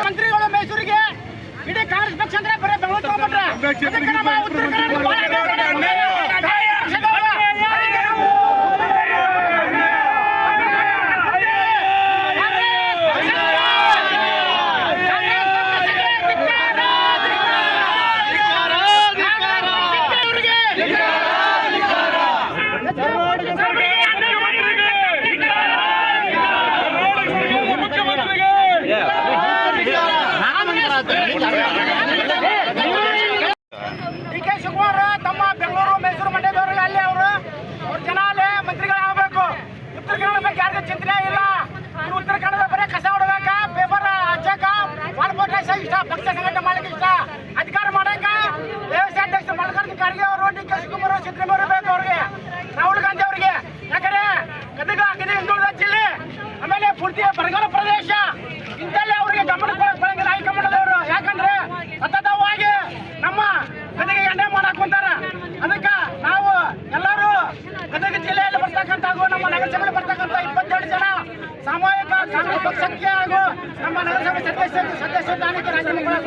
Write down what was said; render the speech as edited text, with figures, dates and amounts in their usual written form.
ಮಂತ್ರಿಗಳು ಮೈಸೂರಿಗೆ ಇಡೀ ಕಾಂಗ್ರೆಸ್ ಪಕ್ಷ ಅಂದ್ರೆ ಬರೀ ಬೆಂಗಳೂರು ಡಿ.ಕೆ. ಶಿವಕುಮಾರ್ ತಮ್ಮ ಬೆಂಗಳೂರು ಮೈಸೂರು ಮಂಡ್ಯದವರಿಗೆ ಅಲ್ಲಿ ಅವ್ರ ಜನ ಅಲ್ಲೇ ಮಂತ್ರಿಗಳಾಗಬೇಕು. ಉತ್ತರ ಕನ್ನಡ ಬಗ್ಗೆ ಯಾರಿಗೂ ಚಿಂತನೆ ಇಲ್ಲ. ಉತ್ತರ ಕನ್ನಡ ಬರೀ ಕಸ ಹೊಡಬೇಕ, ಪೇಪರ್ ಹಚ್ಚಕ, ಮಾಡ್ಬೋಟ ಇಷ್ಟ, ಪಕ್ಷ ಸಂಘಟನೆ ಮಾಡಕ್ಕೆ ಇಷ್ಟ, ಅಧಿಕಾರ ಮಾಡಕ ವ್ಯವಸ್ಥೆ ಅಧ್ಯಕ್ಷ ಮಲ್ಲಿಕಾರ್ಜುನ ಖರ್ಗೆ ಅವರು, ಡಿ.ಕೆ. ಶಿವಕುಮಾರ್ ಸಿದ್ದರಾಮಯ್ಯ ಬೇಕು ಅವ್ರಿಗೆ, ರಾಹುಲ್ ಗಾಂಧಿ ಅವರಿಗೆ. ಯಾಕಂದ್ರೆ ಗದಗ ಹಿಂದುಳಿದ ಜಿಲ್ಲೆ, ಆಮೇಲೆ ಪೂರ್ತಿ ಬರಗಾಲ ಪ್ರದೇಶ, ಇಂಥಲ್ಲಿ ಅವರಿಗೆ ಗಮನ ಕೊಡಂಗಿಲ್ಲ ಹೈಕಮಾಂಡದವರು. ಯಾಕಂದ್ರೆ ಸತತವಾಗಿ ನಮ್ಮ ಗದಗ ಎಣ್ಣೆ ಮಾಡಕ್ ಕುಂತಾರ. ಅದಕ್ಕೆ ನಾವು ಎಲ್ಲರೂ ಗದಗ ಜಿಲ್ಲೆಯಲ್ಲಿ ಬರ್ತಕ್ಕಂಥ ಹಾಗೂ ನಮ್ಮ ನಗರಸಭೆಯಲ್ಲಿ ಬರ್ತಕ್ಕಂಥ 22 ಜನ ಸಾಮೂಹಿಕ ಕಾಂಗ್ರೆಸ್ ಪಕ್ಷಕ್ಕೆ ಹಾಗೂ ನಮ್ಮ ನಗರಸಭೆ ಸದಸ್ಯರು ರಾಜೀನಾಮೆ